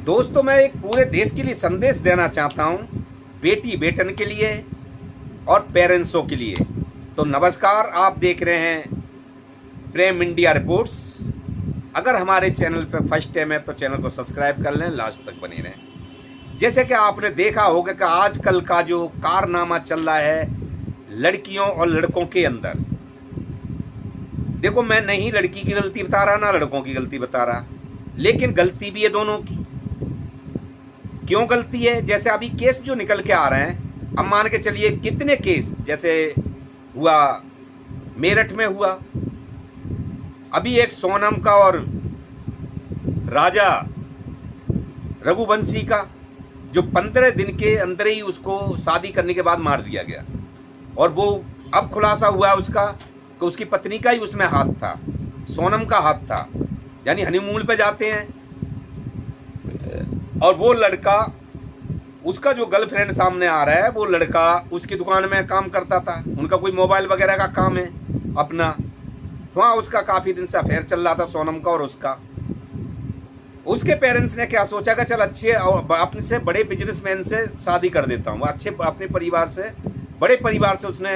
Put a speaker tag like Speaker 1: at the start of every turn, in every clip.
Speaker 1: दोस्तों, मैं एक पूरे देश के लिए संदेश देना चाहता हूँ, बेटी बेटन के लिए और पेरेंट्सों के लिए। तो नमस्कार, आप देख रहे हैं प्रेम इंडिया रिपोर्ट्स। अगर हमारे चैनल पर फर्स्ट टाइम है तो चैनल को सब्सक्राइब कर लें, लास्ट तक बने रहें। जैसे कि आपने देखा होगा कि आजकल का जो कारनामा चल रहा है लड़कियों और लड़कों के अंदर, देखो मैं नहीं लड़की की गलती बता रहा ना लड़कों की गलती बता रहा, लेकिन गलती भी है दोनों की। क्यों गलती है? जैसे अभी केस जो निकल के आ रहे हैं, अब मान के चलिए कितने केस, जैसे हुआ मेरठ में हुआ, अभी एक सोनम का और राजा रघुवंशी का, जो 15 दिन के अंदर ही उसको शादी करने के बाद मार दिया गया। और वो अब खुलासा हुआ उसका कि उसकी पत्नी का ही उसमें हाथ था, सोनम का हाथ था। यानी हनीमून पे जाते हैं और वो लड़का, उसका जो गर्लफ्रेंड सामने आ रहा है, वो लड़का उसकी दुकान में काम करता था, उनका कोई मोबाइल वगैरह का काम है अपना। वहाँ उसका काफ़ी दिन से अफेयर चल रहा था सोनम का और उसका। उसके पेरेंट्स ने क्या सोचा कि चल अच्छे अपने से बड़े बिजनेसमैन से शादी कर देता हूँ, अच्छे अपने परिवार से, बड़े परिवार से उसने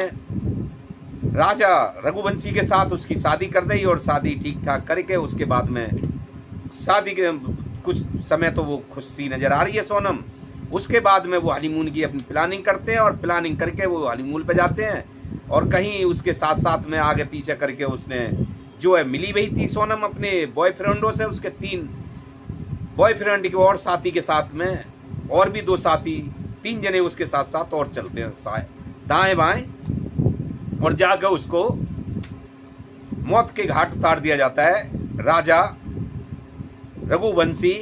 Speaker 1: राजा रघुवंशी के साथ उसकी शादी कर दी। और शादी ठीक ठाक करके उसके बाद में शादी के कुछ समय तो वो खुशी नज़र आ रही है सोनम। उसके बाद में वो हनीमून की अपनी प्लानिंग करते हैं और प्लानिंग करके वो हनीमून पे जाते हैं। और कहीं उसके साथ साथ में आगे पीछे करके उसने जो है मिली वही थी सोनम अपने बॉयफ्रेंडों से, उसके 3 बॉयफ्रेंड के और साथी के साथ में, और भी 2 साथी, 3 जने उसके साथ साथ और चलते हैं दाएं बाएं, और जाकर उसको मौत के घाट उतार दिया जाता है राजा रघुवंशी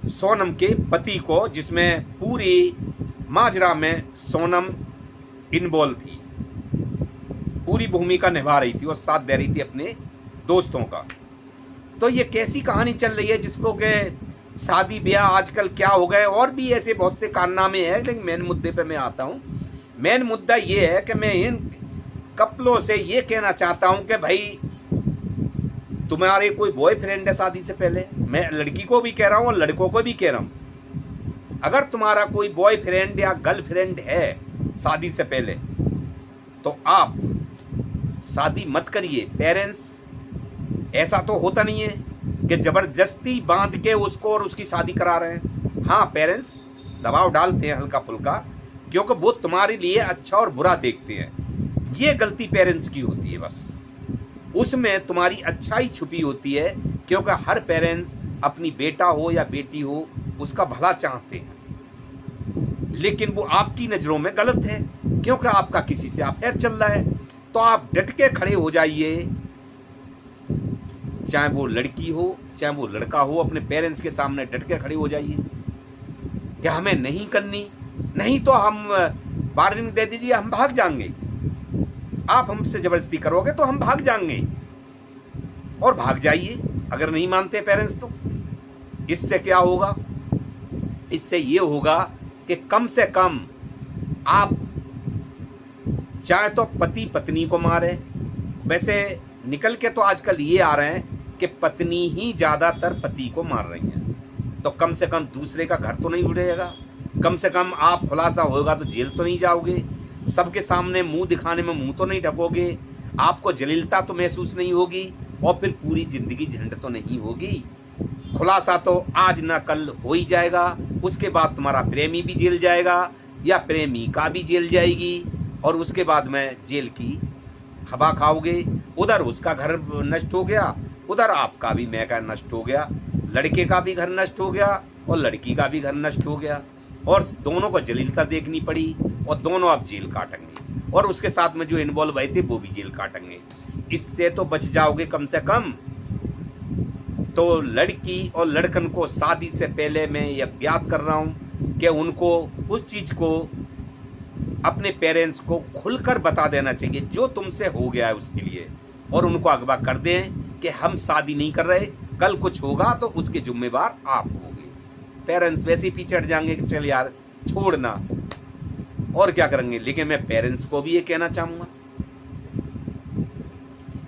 Speaker 1: सोनम के पति को, जिसमें पूरी माजरा में सोनम इन्वॉल्व थी, पूरी भूमिका निभा रही थी और साथ दे रही थी अपने दोस्तों का। तो ये कैसी कहानी चल रही है जिसको कि शादी ब्याह आजकल क्या हो गए, और भी ऐसे बहुत से कारनामे हैं। लेकिन मेन मुद्दे पे मैं आता हूँ। मेन मुद्दा ये है कि मैं इन कपलों से ये कहना चाहता हूँ कि भाई तुम्हारे कोई बॉयफ्रेंड है शादी से पहले, मैं लड़की को भी कह रहा हूँ और लड़कों को भी कह रहा हूँ, अगर तुम्हारा कोई बॉयफ्रेंड या गर्लफ्रेंड है शादी से पहले तो आप शादी मत करिए। पेरेंट्स, ऐसा तो होता नहीं है कि जबरदस्ती बांध के उसको और उसकी शादी करा रहे हैं। हाँ, पेरेंट्स दबाव डालते हैं हल्का फुल्का, क्योंकि वो तुम्हारे लिए अच्छा और बुरा देखते हैं। ये गलती पेरेंट्स की होती है, बस उसमें तुम्हारी अच्छाई छुपी होती है, क्योंकि हर पेरेंट्स अपनी बेटा हो या बेटी हो उसका भला चाहते हैं। लेकिन वो आपकी नज़रों में गलत है, क्योंकि आपका किसी से अफेयर चल रहा है। तो आप डट के खड़े हो जाइए, चाहे वो लड़की हो चाहे वो लड़का हो, अपने पेरेंट्स के सामने डट के खड़े हो जाइए कि हमें नहीं करनी, नहीं तो हम वार्निंग दे दीजिए, हम भाग जाएंगे। आप हमसे जबरदस्ती करोगे तो हम भाग जाएंगे, और भाग जाइए अगर नहीं मानते पेरेंट्स तो। इससे क्या होगा? इससे ये होगा कि कम से कम आप चाहे तो पति पत्नी को मारे, वैसे निकल के तो आजकल ये आ रहे हैं कि पत्नी ही ज़्यादातर पति को मार रही हैं। तो कम से कम दूसरे का घर तो नहीं उड़ेगा, कम से कम आप खुलासा होगा तो जेल तो नहीं जाओगे, सबके सामने मुंह दिखाने में मुंह तो नहीं ढकोगे, आपको जलीलता तो महसूस नहीं होगी, और फिर पूरी ज़िंदगी झंड तो नहीं होगी। खुलासा तो आज ना कल हो ही जाएगा, उसके बाद तुम्हारा प्रेमी भी जेल जाएगा या प्रेमिका भी जेल जाएगी, और उसके बाद में जेल की हवा खाओगे। उधर उसका घर नष्ट हो गया, उधर आपका भी मैका नष्ट हो गया, लड़के का भी घर नष्ट हो गया और लड़की का भी घर नष्ट हो गया, और दोनों को जलीलता देखनी पड़ी, और दोनों अब जेल काटेंगे, और उसके साथ में जो इन्वॉल्व हुए थे वो भी जेल काटेंगे। इससे तो बच जाओगे कम से कम। तो लड़की और लड़कन को शादी से पहले मैं यह ज्ञात कर रहा हूँ कि उनको उस चीज़ को अपने पेरेंट्स को खुलकर बता देना चाहिए जो तुमसे हो गया है उसके लिए, और उनको अगवा कर दें कि हम शादी नहीं कर रहे, कल कुछ होगा तो उसके जिम्मेवार आप होगे। पेरेंट्स वैसे ही पीछे हट जाएंगे कि चल यार छोड़ना, और क्या करेंगे। लेकिन मैं पेरेंट्स को भी ये कहना चाहूँगा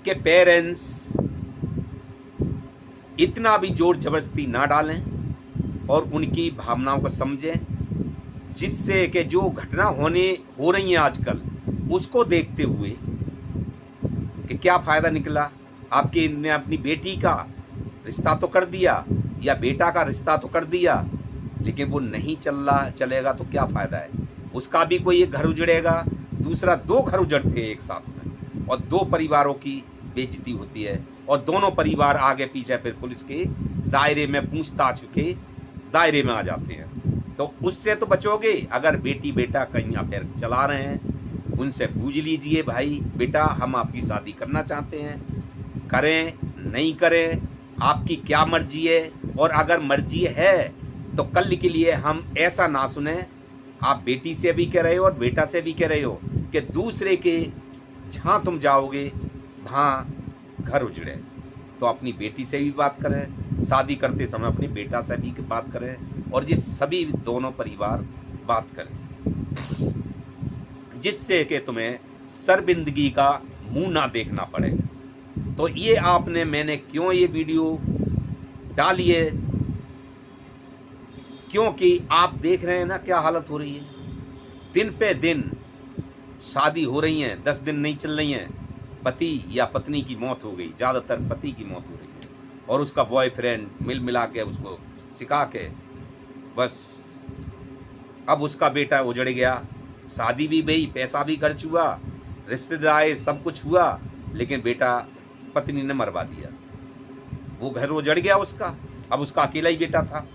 Speaker 1: कि पेरेंट्स इतना भी जोर जबरदस्ती ना डालें, और उनकी भावनाओं को समझें, जिससे कि जो घटना हो रही हैं आजकल उसको देखते हुए कि क्या फ़ायदा निकला। आपकी ने अपनी बेटी का रिश्ता तो कर दिया या बेटा का रिश्ता तो कर दिया, लेकिन वो नहीं चलेगा तो क्या फ़ायदा है। उसका भी कोई एक घर उजड़ेगा, दूसरा 2 घर उजड़ते हैं एक साथ में, और 2 परिवारों की बेइज्जती होती है, और दोनों परिवार आगे पीछे फिर पुलिस के दायरे में, पूछताछ के दायरे में आ जाते हैं। तो उससे तो बचोगे। अगर बेटी बेटा कहीं अफेयर चला रहे हैं, उनसे पूछ लीजिए, भाई बेटा हम आपकी शादी करना चाहते हैं, करें नहीं करें आपकी क्या मर्जी है, और अगर मर्जी है तो कल के लिए हम ऐसा ना सुने। आप बेटी से भी कह रहे हो और बेटा से भी कह रहे हो कि दूसरे के जहाँ तुम जाओगे वहाँ घर उजड़े, तो अपनी बेटी से भी बात करें, शादी करते समय अपने बेटा से भी बात करें, और ये सभी दोनों परिवार बात करें, जिससे कि तुम्हें शर्मिंदगी का मुंह ना देखना पड़े। तो ये मैंने क्यों ये वीडियो डाली है, क्योंकि आप देख रहे हैं ना क्या हालत हो रही है। दिन पे दिन शादी हो रही हैं, 10 दिन नहीं चल रही हैं, पति या पत्नी की मौत हो गई, ज़्यादातर पति की मौत हो रही है, और उसका बॉयफ्रेंड मिला के उसको सिखा के बस अब उसका बेटा उजड़ गया। शादी भी गई, पैसा भी खर्च हुआ, रिश्तेदार सब कुछ हुआ, लेकिन बेटा पत्नी ने मरवा दिया, वो घर उजड़ गया उसका। अब उसका अकेला ही बेटा था।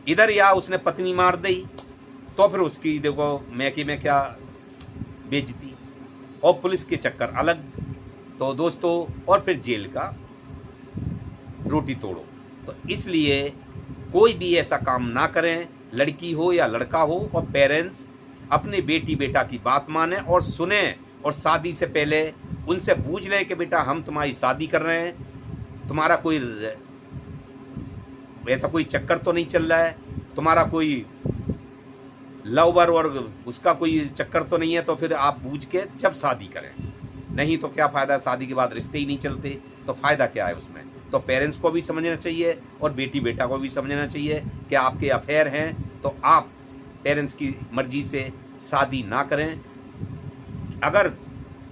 Speaker 1: इधर या उसने पत्नी मार दी तो फिर उसकी देखो मैके में क्या बेइज्जती, और पुलिस के चक्कर अलग। तो दोस्तों, और फिर जेल का रोटी तोड़ो। तो इसलिए कोई भी ऐसा काम ना करें, लड़की हो या लड़का हो, और पेरेंट्स अपने बेटी बेटा की बात माने और सुने, और शादी से पहले उनसे पूछ लें कि बेटा हम तुम्हारी शादी कर रहे हैं, तुम्हारा कोई ऐसा कोई चक्कर तो नहीं चल रहा है, तुम्हारा कोई लवर और उसका कोई चक्कर तो नहीं है, तो फिर आप पूछ के जब शादी करें। नहीं तो क्या फ़ायदा, शादी के बाद रिश्ते ही नहीं चलते तो फ़ायदा क्या है उसमें। तो पेरेंट्स को भी समझना चाहिए और बेटी बेटा को भी समझना चाहिए कि आपके अफेयर हैं तो आप पेरेंट्स की मर्जी से शादी ना करें। अगर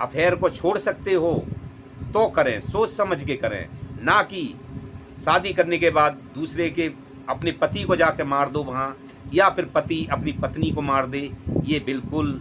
Speaker 1: अफेयर को छोड़ सकते हो तो करें, सोच समझ के करें, ना कि शादी करने के बाद दूसरे के अपने पति को जाके मार दो वहाँ, या फिर पति अपनी पत्नी को मार दे। ये बिल्कुल